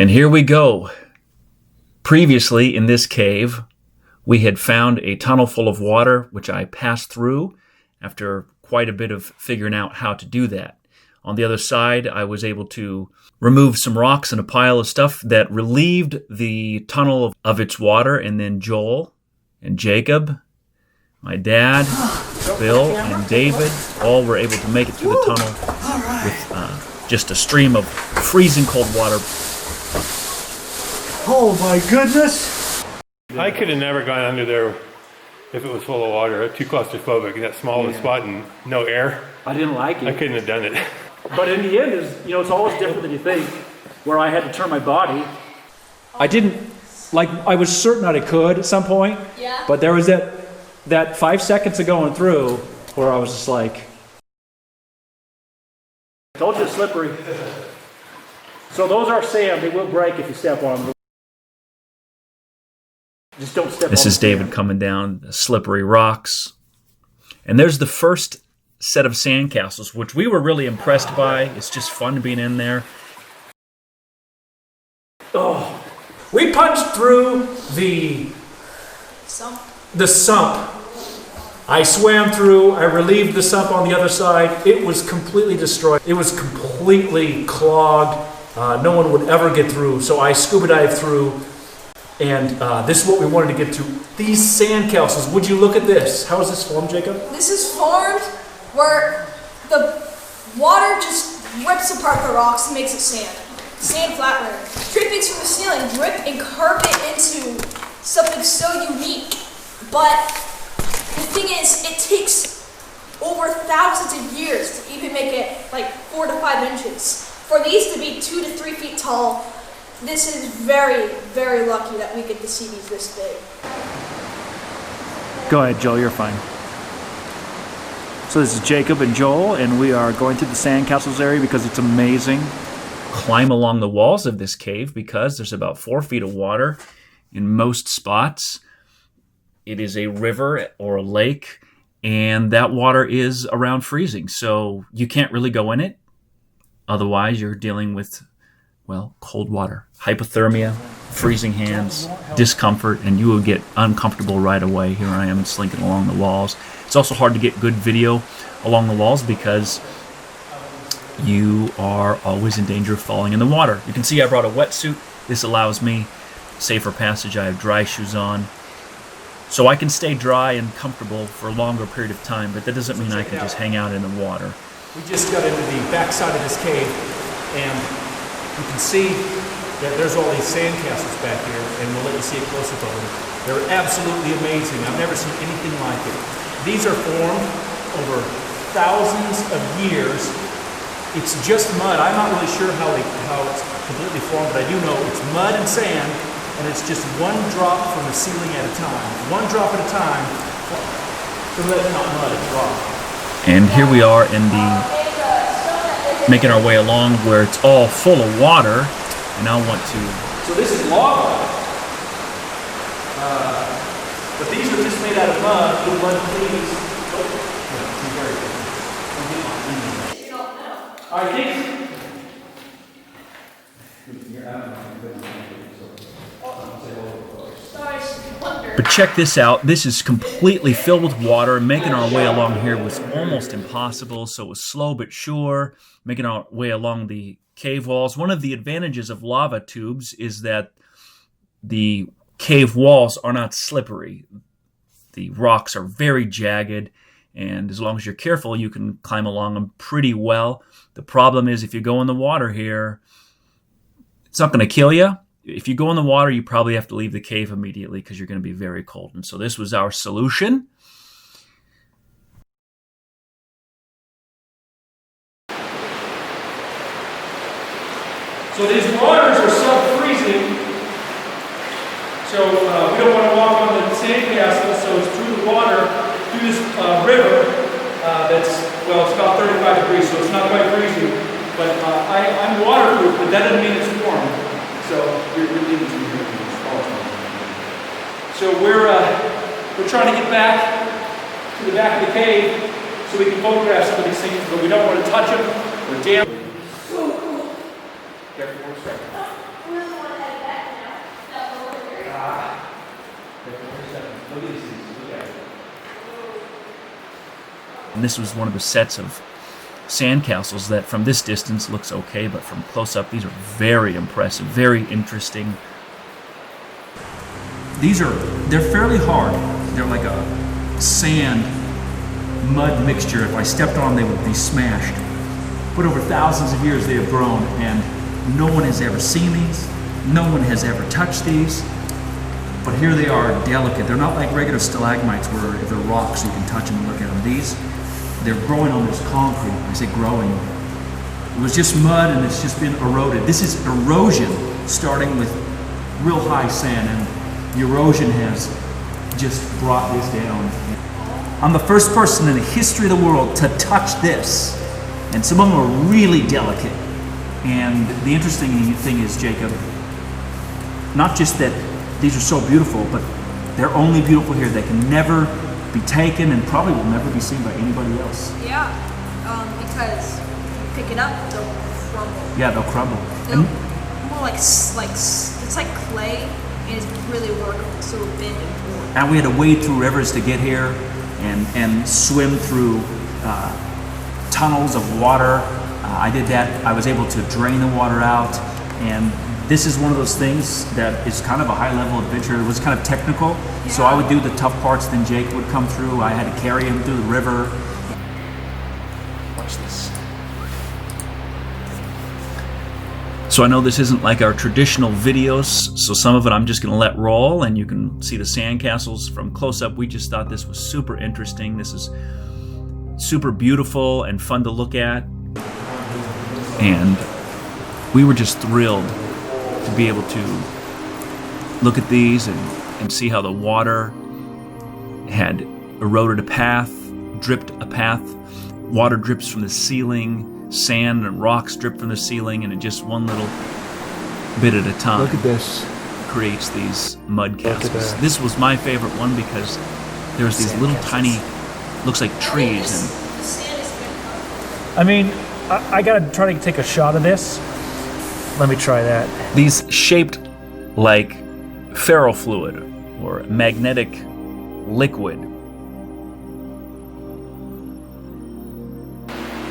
And here we go. Previously in this cave, we had found a tunnel full of water, which I passed through after quite a bit of figuring out how to do that. On the other side, I was able to remove some rocks and a pile of stuff that relieved the tunnel of its water, and then Joel and Jacob, my dad, Bill, and David all were able to make it through the tunnel with just a stream of freezing cold water. Oh my goodness! I could have never gone under there if it was full of water. Too claustrophobic. That small of a spot and no air. I didn't like it. I couldn't have done it. But in the end, it's always different than you think, where I had to turn my body. I didn't, I was certain that I could at some point, but there was that 5 seconds of going through where I was just like, told you it's slippery. So those are sand, they will break if you step on them. Just don't step on them. This is David coming down the slippery rocks. And there's the first set of sandcastles, which we were really impressed by. It's just fun being in there. Oh, we punched through the sump. I swam through, I relieved the sump on the other side. It was completely destroyed. It was completely clogged. No one would ever get through, so I scuba dived through. And this is what we wanted to get to. These sandcastles, would you look at this? How is this formed, Jacob? This is formed where the water just rips apart the rocks and makes it sand. Sand flatlayer. Drippings from the ceiling drip and carve it into something so unique. But the thing is, it takes over thousands of years to even make it 4 to 5 inches. For these to be 2 to 3 feet tall, this is very, very lucky that we get to see these this big. Go ahead, Joel, you're fine. So this is Jacob and Joel, and we are going to the sandcastles area because it's amazing. Climb along the walls of this cave because there's about 4 feet of water in most spots. It is a river or a lake, and that water is around freezing, so you can't really go in it. Otherwise, you're dealing with, cold water, hypothermia, freezing hands, discomfort, and you will get uncomfortable right away. Here I am slinking along the walls. It's also hard to get good video along the walls because you are always in danger of falling in the water. You can see I brought a wetsuit. This allows me safer passage. I have dry shoes on, so I can stay dry and comfortable for a longer period of time, but that doesn't mean I can just hang out in the water. We just got into the backside of this cave, and you can see that there's all these sandcastles back here, and we'll let you see a close-up of them. They're absolutely amazing. I've never seen anything like it. These are formed over thousands of years. It's just mud. I'm not really sure how it's completely formed, but I do know it's mud and sand, and it's just one drop from the ceiling at a time. One drop at a time. So that's not mud, it's rock. And here we are making our way along where it's all full of water, and I want to... So this is lava. But these are just made out of mud. Little mud please. I think... But check this out. This is completely filled with water. Making our way along here was almost impossible, so it was slow but sure. Making our way along the cave walls. One of the advantages of lava tubes is that the cave walls are not slippery. The rocks are very jagged, and as long as you're careful, you can climb along them pretty well. The problem is if you go in the water here, it's not going to kill you. If you go in the water, you probably have to leave the cave immediately because you're going to be very cold. And so this was our solution. So these waters are sub-freezing. So we don't want to walk on the sandcastle, so it's through the water, through this river that's, it's about 35 degrees, so it's not quite freezing. But I'm waterproof, but that doesn't mean it's warm. So you're leaving some drinking all the time. So we're trying to get back to the back of the cave so we can photograph some of these things, but we don't want to touch them or damage them. Careful for a second. And this was one of the sets of sandcastles that from this distance looks okay, but from close up, these are very impressive, very interesting. They're fairly hard. They're like a sand mud mixture. If I stepped on them, they would be smashed. But over thousands of years, they have grown, and no one has ever seen these. No one has ever touched these. But here they are, delicate. They're not like regular stalagmites where they're rocks, you can touch them and look at them. These, they're growing on this concrete. I say growing. It was just mud and it's just been eroded. This is erosion starting with real high sand, and the erosion has just brought this down. I'm the first person in the history of the world to touch this, and some of them are really delicate. And the interesting thing is, Jacob, not just that these are so beautiful, but they're only beautiful here. They can never be taken and probably will never be seen by anybody else. Yeah, because if you pick it up, they'll crumble. Yeah, they'll crumble. They'll more like it's like clay, and it's really workable, so it'll bend and warp. And we had to wade through rivers to get here and swim through tunnels of water. I did that. I was able to drain the water out, and this is one of those things that is kind of a high-level adventure. It was kind of technical, so I would do the tough parts, then Jake would come through. I had to carry him through the river. Watch this. So I know this isn't like our traditional videos, so some of it I'm just going to let roll, and you can see the sandcastles from close up. We just thought this was super interesting. This is super beautiful and fun to look at, and we were just thrilled to be able to look at these and see how the water had eroded a path, dripped a path. Water drips from the ceiling, sand and rocks drip from the ceiling, and it just one little bit at a time. Look at this. Creates these mud castles. This was my favorite one because there's these little tiny, looks like trees. I mean, I gotta try to take a shot of this. Let me try that. These shaped like ferrofluid or magnetic liquid.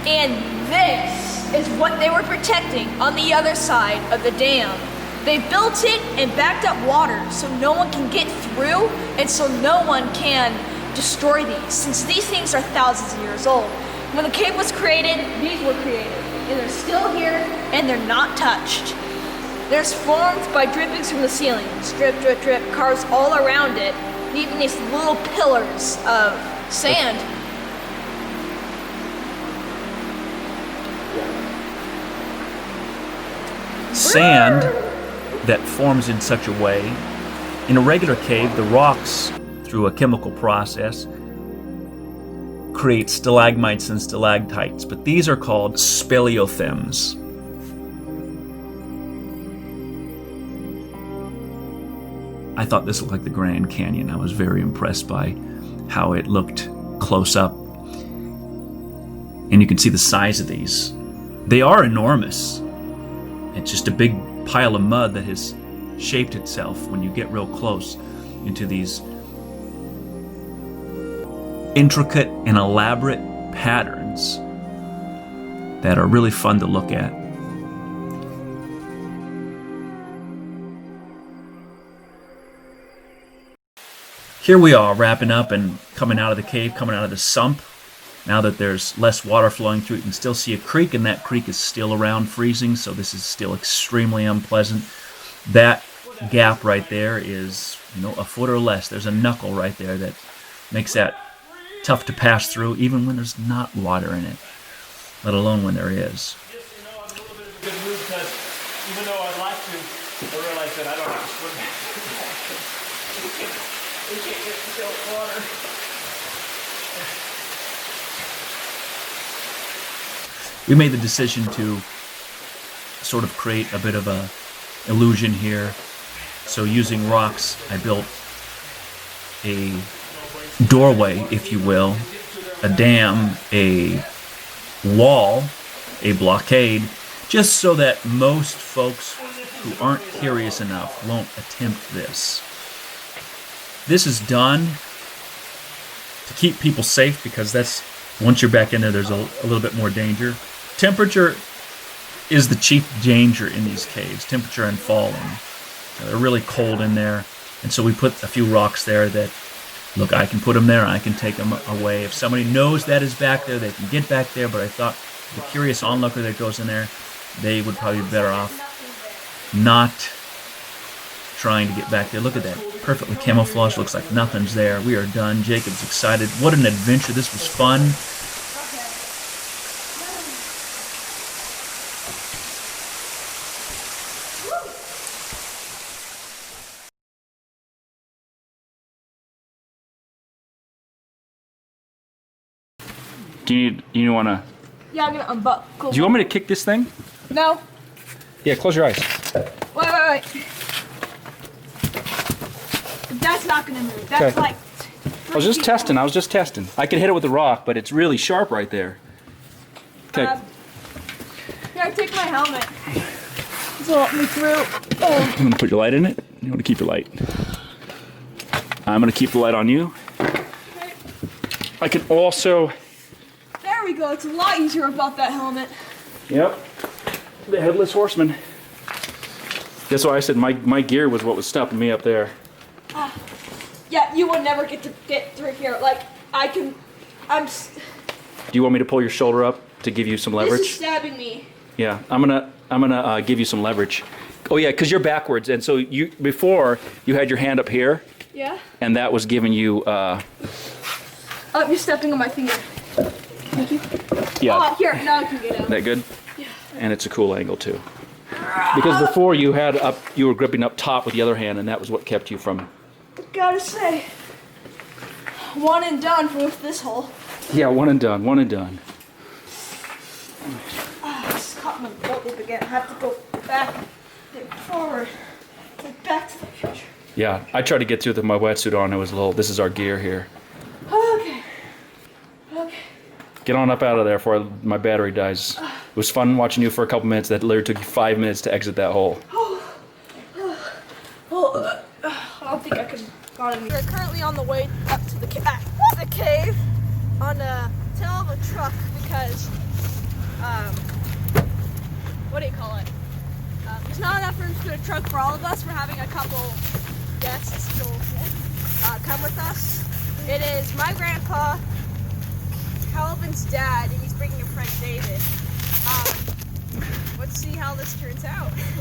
And this is what they were protecting on the other side of the dam. They built it and backed up water so no one can get through and so no one can destroy these, since these things are thousands of years old. When the cave was created, these were created, and they're still here and they're not touched. They're formed by drippings from the ceiling. Drip, drip, drip, carves all around it, leaving these little pillars of sand. Sand that forms in such a way. In a regular cave, the rocks, through a chemical process, create stalagmites and stalactites, but these are called speleothems. I thought this looked like the Grand Canyon. I was very impressed by how it looked close up. And you can see the size of these. They are enormous. It's just a big pile of mud that has shaped itself when you get real close into these intricate and elaborate patterns that are really fun to look at. Here we are wrapping up and coming out of the cave, coming out of the sump. Now that there's less water flowing through, you can still see a creek, and that creek is still around freezing, so this is still extremely unpleasant. That gap right there is, a foot or less. There's a knuckle right there that makes that tough to pass through, even when there's not water in it, let alone when there is. Just, I'm a little bit of a good mood because even though I'd like to, I realize that I don't have to swim back. We can't get still water. We made the decision to sort of create a bit of a illusion here. So using rocks, I built a doorway, if you will, a dam, a wall, a blockade, just so that most folks who aren't curious enough won't attempt this. This is done to keep people safe because that's Once you're back in there, there's a little bit more danger. Temperature is the chief danger in these caves, temperature and falling. They're really cold in there, and so we put a few rocks there that, look, I can put them there, I can take them away. If somebody knows that is back there, they can get back there, but I thought the curious onlooker that goes in there, they would probably be better off not trying to get back there. Look at that, perfectly camouflaged, looks like nothing's there. We are done. Jacob's excited. What an adventure. This was fun. Do you want to... Yeah, I'm gonna unbuckle. Do you want me to kick this thing? No. Yeah, close your eyes. Wait. That's not gonna move. That's Okay. like... I was just testing. I could hit it with a rock, but it's really sharp right there. Okay. Here, take my helmet. This will help me through. Oh. I'm going to put your light in it. You want to keep your light. I'm going to keep the light on you. Okay. I can also... There we go. It's a lot easier without that helmet. Yep. The Headless Horseman. That's why I said my gear was what was stopping me up there. Yeah, you would never get through here. Like, I'm... Do you want me to pull your shoulder up to give you some leverage? This is stabbing me. Yeah, I'm gonna give you some leverage. Oh yeah, because you're backwards, and so before you had your hand up here. Yeah? And that was giving you... Oh, you're stepping on my finger. Thank you. Yeah. Oh, here, now I can get out. That good? Yeah. And it's a cool angle too. Because before you were gripping up top with the other hand, and that was what kept you from... Gotta say, one and done with this hole. Yeah, one and done, one and done. I just caught my belt loop again. I have to go back, then forward, then back to the future. Yeah, I tried to get through with my wetsuit on. It was a little... This is our gear here. Okay. Get on up out of there before my battery dies. It was fun watching you for a couple minutes. That literally took you 5 minutes to exit that hole. I don't think I can. We're currently on the way up to the cave on the tail of a truck because, what do you call it? There's not enough room to put a truck for all of us. We're having a couple guests come with us. It is my grandpa, Calvin's dad, and he's bringing a friend, David. Let's see how this turns out.